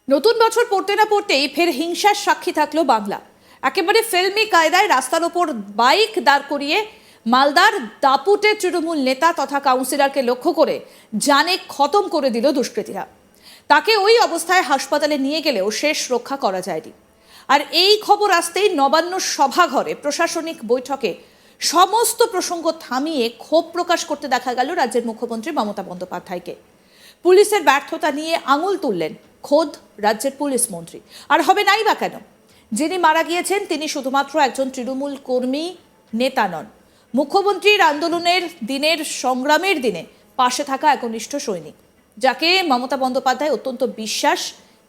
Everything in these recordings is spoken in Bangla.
নতুন বছর পড়তে না পড়তেই ফের হিংসার সাক্ষী থাকলো বাংলা। একেবারে ফিল্মি কায়দায় রাস্তার ওপর বাইক দাঁড় করিয়ে মালদার দাপুটে তৃণমূল নেতা তথা কাউন্সিলরকে লক্ষ্য করে জানে খতম করে দিল দুষ্কৃতীরা। তাকে ওই অবস্থায় হাসপাতালে নিয়ে গেলেও শেষ রক্ষা করা যায়নি। আর এই খবর আসতেই নবান্ন সভাঘরে প্রশাসনিক বৈঠকে সমস্ত প্রসঙ্গ থামিয়ে ক্ষোভ প্রকাশ করতে দেখা গেল রাজ্যের মুখ্যমন্ত্রী মমতা বন্দ্যোপাধ্যায়কে। পুলিশের ব্যর্থতা নিয়ে আঙুল তুললেন খোদ রাজ্যের পুলিশ মন্ত্রী। আর হবে নাই বা কেন? যিনি মারা গিয়েছেন তিনি শুধুমাত্র একজন তৃণমূল কর্মী নেতা নন, মুখ্যমন্ত্রীর আন্দোলনের দিনের সংগ্রামের দিনে পাশে থাকা একনিষ্ঠ সৈনিক, যাকে মমতা বন্দ্যোপাধ্যায় অত্যন্ত বিশ্বাস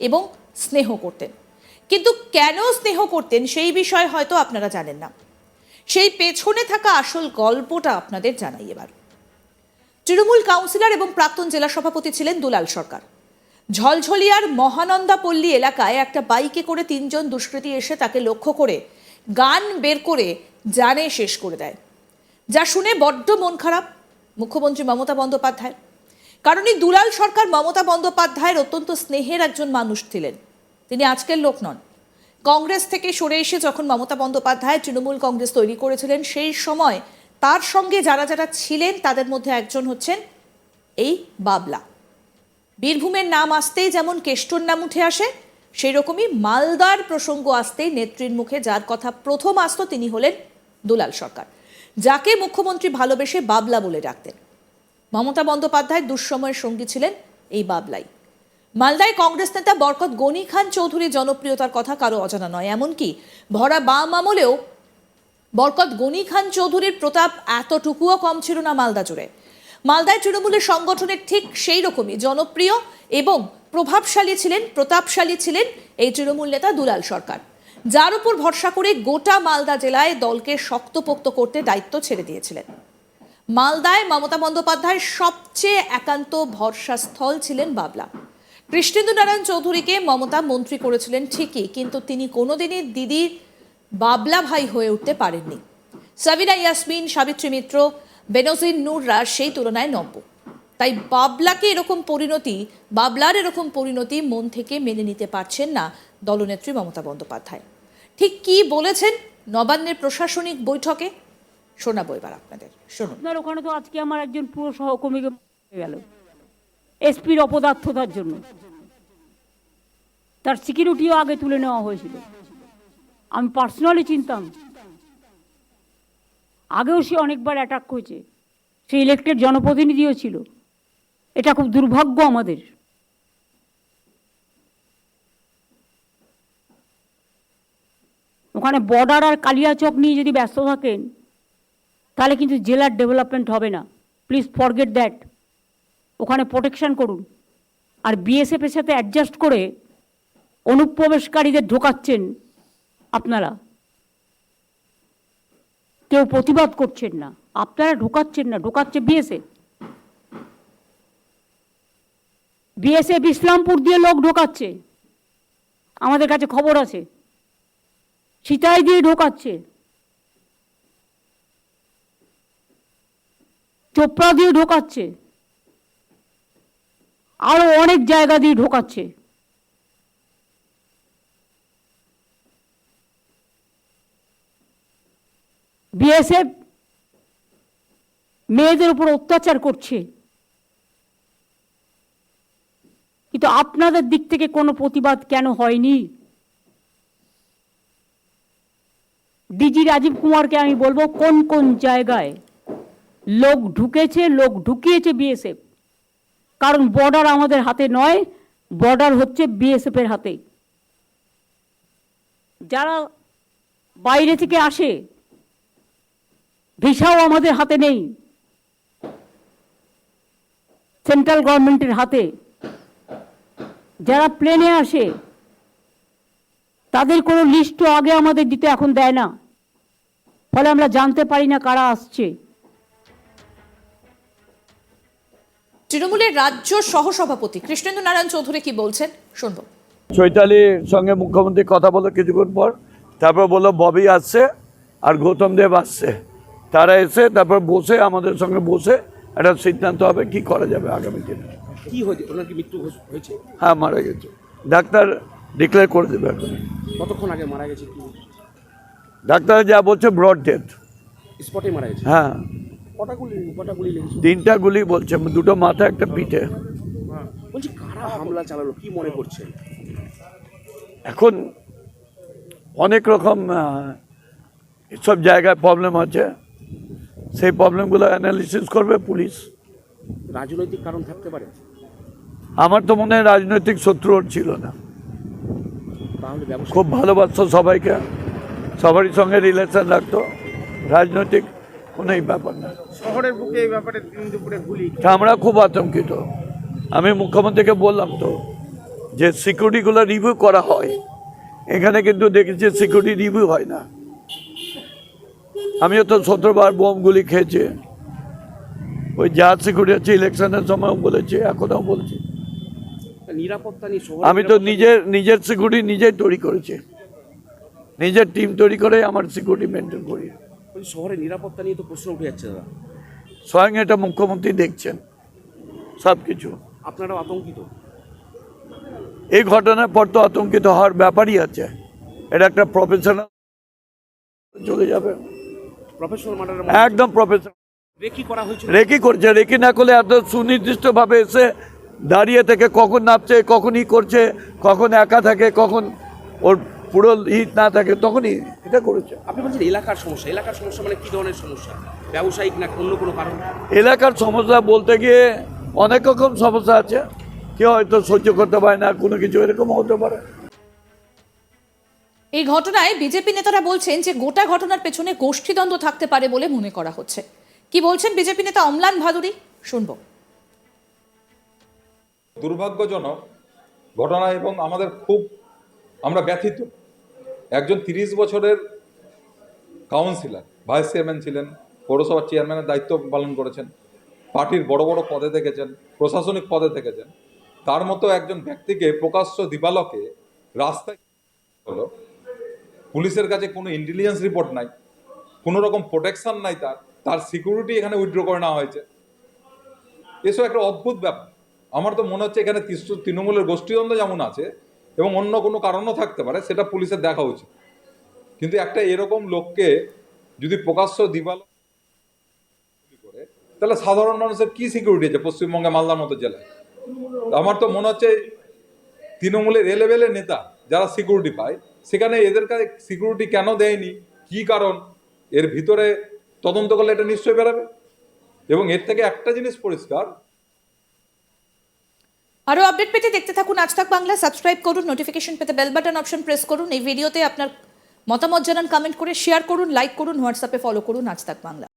এবং স্নেহ করতেন। কিন্তু কেন স্নেহ করতেন সেই বিষয়ে হয়তো আপনারা জানেন না। সেই পেছনে থাকা আসল গল্পটা আপনাদের জানাই এবার। তৃণমূল কাউন্সিলর এবং প্রাক্তন জেলা সভাপতি ছিলেন দুলাল সরকার। ঝলঝলিয়ার মহানন্দা পল্লী এলাকায় একটা বাইকে করে ৩ জন দুষ্কৃতী এসে তাকে লক্ষ্য করে গান বের করে জানে শেষ করে দেয়, যা শুনে বড্ড মন খারাপ মুখ্যমন্ত্রী মমতা বন্দ্যোপাধ্যায়। কারণ এই দুলাল সরকার মমতা বন্দ্যোপাধ্যায়ের অত্যন্ত স্নেহের একজন মানুষ ছিলেন। তিনি আজকের লোক নন। কংগ্রেস থেকে সরে এসে যখন মমতা বন্দ্যোপাধ্যায় তৃণমূল কংগ্রেস তৈরি করেছিলেন, সেই সময় তার সঙ্গে যারা যারা ছিলেন তাদের মধ্যে একজন হচ্ছেন এই বাবলা। বীরভূমের নাম আসতেই যেমন কেষ্টর নাম উঠে আসে, সেই রকমই মালদার প্রসঙ্গ আসতেই নেত্রীর মুখে যার কথা প্রথম আসতো তিনি হলেন দুলাল সরকার, যাকে মুখ্যমন্ত্রী ভালোবেসে বাবলা বলে ডাকতেন। মমতা বন্দ্যোপাধ্যায়ের দুঃসময়ের সঙ্গী ছিলেন এই বাবলাই। মালদায় কংগ্রেস নেতা বরকত গনি খান চৌধুরীর জনপ্রিয়তার কথা কারো অজানা নয়। এমনকি ভরা বাম আমলেও বরকত গনি খান চৌধুরীর প্রতাপ এতটুকুও কম ছিল না মালদা জুড়ে। মালদায় তৃণমূলের সংগঠনের ঠিক সেই রকমই জনপ্রিয় এবং প্রতাপশালী ছিলেন এই তৃণমূল নেতা দুলাল সরকার, যার উপর ভরসা করে গোটা মালদা জেলায় দলকে শক্তপোক্ত করতে দায়িত্ব ছেড়ে দিয়েছিলেন। মালদায় মমতা বন্দ্যোপাধ্যায়ের সবচেয়ে একান্ত ভরসাস্থল ছিলেন বাবলা। কৃষ্ণেন্দু নারায়ণ চৌধুরীকে মমতা মন্ত্রী করেছিলেন ঠিকই, কিন্তু তিনি কোনোদিনই দিদির বাবলা ভাই হয়ে উঠতে পারেননি। সাবিনা ইয়াসমিন, সাবিত্রী মিত্র, বেনজির নূররা সেই তুলনায় নব্য। তাই বাবলার এরকম পরিণতি মন থেকে মেনে নিতে পারছেন না দলনেত্রী মমতা বন্দ্যোপাধ্যায়। ঠিক কি বলেছেন নবান্নের প্রশাসনিক বৈঠকে শোনাবো এবার আপনাদের। শুনুন। আপনার ওখানে তো আজকে আমার একজন পুরো সহকর্মীকে হয়ে গেল এসপির অপদার্থতার জন্য। তার সিকিউরিটিও আগে তুলে নেওয়া হয়েছিল। আমি পার্সোনালি চিনতাম, আগেও সে অনেকবার অ্যাটাক করেছে, সে ইলেক্টেড জনপ্রতিনিধিও ছিল। এটা খুব দুর্ভাগ্য আমাদের। ওখানে বর্ডার আর কালিয়াচক নিয়ে যদি ব্যস্ত থাকেন তাহলে কিন্তু জেলার ডেভেলপমেন্ট হবে না। Please forget that. ওখানে প্রোটেকশন করুন। আর বিএসএফের সাথে অ্যাডজাস্ট করে অনুপ্রবেশকারীদের ঢোকাচ্ছেন আপনারা, কেউ প্রতিবাদ করছেন না। আপনারা ঢোকাচ্ছেন না, ঢোকাচ্ছে বিএসএফ ইসলামপুর দিয়ে লোক ঢোকাচ্ছে, আমাদের কাছে খবর আছে। সিতাই দিয়ে ঢোকাচ্ছে, চোপড়া দিয়ে ঢোকাচ্ছে, আরো অনেক জায়গা দিয়ে ঢোকাচ্ছে। বিএসএফ মেয়েদের উপর অত্যাচার করছে, কিন্তু আপনাদের দিক থেকে কোনো প্রতিবাদ কেন হয়নি? ডিজি রাজীব কুমারকে আমি বলবো, কোন কোন জায়গায় লোক ঢুকিয়েছে বিএসএফ। কারণ বর্ডার আমাদের হাতে নয়, বর্ডার হচ্ছে বিএসএফ এর হাতে। যারা বাইরে থেকে আসে, ভিসাও আমাদের হাতে নেই, সেন্ট্রাল গভর্নমেন্টের হাতে। যারা প্লেনে আসে তাদের কোনো লিস্টও আগে আমাদের দিতে এখন দেয় না, ফলে আমরা জানতে পারি না কারা আসছে। তৃণমূলের রাজ্য সহসভাপতি কৃষ্ণেন্দু নারায়ণ চৌধুরী কি বলছেন শুনবো। চৈতালির সঙ্গে মুখ্যমন্ত্রী কথা বলো কিছুক্ষণ পর, তারপর বললো ববি আসছে আর গৌতম দেব আসছে। তারা এসে তারপর বসে আমাদের সঙ্গে বসে একটা সিদ্ধান্ত হবে কি করা যাবে আগামী দিনে। কি হয়েছে? ওনার কি মৃত্যু হয়েছে? হ্যাঁ, মারা গেছে। ডাক্তার ডিক্লেয়ার করে দেবে এখন। কতক্ষণ আগে মারা গেছে কি ডাক্তার যা বলছে ব্রড ডেথ। স্পটে মারা গেছে? হ্যাঁ, কটা গুলি লেগেছে? 3টা গুলি বলছে, 2টো মাথা একটা পিঠে। বলছি কারা হামলা চালালো কি মনে করছেন? এখন অনেক রকম সব জায়গায় প্রবলেম আছে, সেই প্রবলেমগুলো অ্যানালিসিস করবে পুলিশ। রাজনৈতিক কারণ থাকতে পারে? আমার তো মনে হয় রাজনৈতিক শত্রু ওর ছিল না, তাহলে ব্যবসা খুব ভালোবাসতো সবাইকে, সবারই সঙ্গে রিলেশন রাখতো, রাজনৈতিক কোনোই ব্যাপার না। শহরের বুকে এই ব্যাপারে দিন দুপুরে গুলি তা আমরা খুব আতঙ্কিত। আমি মুখ্যমন্ত্রীকে বললাম তো যে সিকিউরিটিগুলো রিভিউ করা হয়, এখানে কিন্তু দেখেছি সিকিউরিটি রিভিউ হয় না। আমিও তো 17বার বোমগুলি খেয়েছি, ওই যা সিকিউরিটি আছে ইলেকশনের সময়ও বলেছি, এখনও বলছি। নিরাপত্তা নিয়ে শহর আমি তো নিজের সিকিউরিটি নিজেই তৈরি করেছি, নিজের টিম তৈরি করে আমার সিকিউরিটি মেনটেন করি। শহরের নিরাপত্তা নিয়ে তো প্রশ্ন উঠে যাচ্ছে দাদা, স্বয়ং এটা মুখ্যমন্ত্রী দেখছেন সব কিছু। আপনারাও আতঙ্কিত? এই ঘটনার পর তো আতঙ্কিত হওয়ার ব্যাপারই আছে, এটা একটা প্রফেশনাল চলে যাবে, প্রফেশনাল মার্ডার একদম প্রফেশনাল। রেকি করা হয়েছিল? রেকি করছে, রেকি না করলে এত সুনির্দিষ্টভাবে এসে দাঁড়িয়ে থেকে কখন নামছে, কখনই করছে, কখন একা থাকে, কখন ওর পুরো হিট না থাকে, তখনই এটা করেছে। আপনি বলছেন এলাকার সমস্যা মানে কি ধরনের সমস্যা? ব্যবসায়িক না অন্য কোনো কারণ? এলাকার সমস্যা বলতে গিয়ে অনেক রকম সমস্যা আছে, কেউ হয়তো সহ্য করতে পারে না, কোনো কিছু এরকম হতে পারে। এই ঘটনায় বিজেপি নেতারা বলছেন যে গোটা ঘটনার পেছনে গোষ্ঠীদ্বন্দ্ব থাকতে পারে বলে মনে করা হচ্ছে। কি বলছেন বিজেপি নেতা অম্লান ভাদুরী, শুনবো। দুর্ভাগ্যজনক ঘটনা এবং আমরা ব্যথিত। একজন 30 বছরের কাউন্সিলর, ভাইস চেয়ারম্যান ছিলেন, পৌরসভার চেয়ারম্যানের দায়িত্ব পালন করেছেন, পার্টির বড় বড় পদে থেকেছেন, প্রশাসনিক পদে থেকেছেন, তার মতো একজন ব্যক্তিকে প্রকাশ্য দিবালোকে রাস্তায় হলো, পুলিশের কাছে কোনো ইন্টেলিজেন্স রিপোর্ট নাই, কোনো রকম প্রোটেকশন নাই, তার সিকিউরিটি এখানে উইথড্র করে নেওয়া হয়েছে। এসব একটা অদ্ভুত ব্যাপার। আমার তো মনে হচ্ছে এখানে তৃণমূলের গোষ্ঠীদ্বন্দ্ব যেমন আছে এবং অন্য কোনো কারণও থাকতে পারে, সেটা পুলিশের দেখা উচিত। কিন্তু একটা এরকম লোককে যদি প্রকাশ্য দিবালোক করে, তাহলে সাধারণ মানুষের কি সিকিউরিটি আছে পশ্চিমবঙ্গে, মালদার মতো জেলায়? আমার তো মনে হচ্ছে তৃণমূলের এ লেভেলের নেতা যারা সিকিউরিটি পায়, সেখানে এদের কাছে সিকিউরিটি কেন দেয়নি, কি কারণ, এর ভিতরে তদন্ত করলে এটা নিশ্চয়ই বেরোবে। এবং এর থেকে একটা জিনিস পরিষ্কার, আরো আপডেট পেতে দেখতে থাকুন আজ তাক বাংলা, সাবস্ক্রাইব করুন, নোটিফিকেশন পেতে বেল বাটন অপশন প্রেস করুন। এই ভিডিওতে আপনার মতামত জানান, কমেন্ট করে শেয়ার করুন, লাইক করুন, হোয়াটসঅ্যাপে ফলো করুন আজ তাক বাংলা।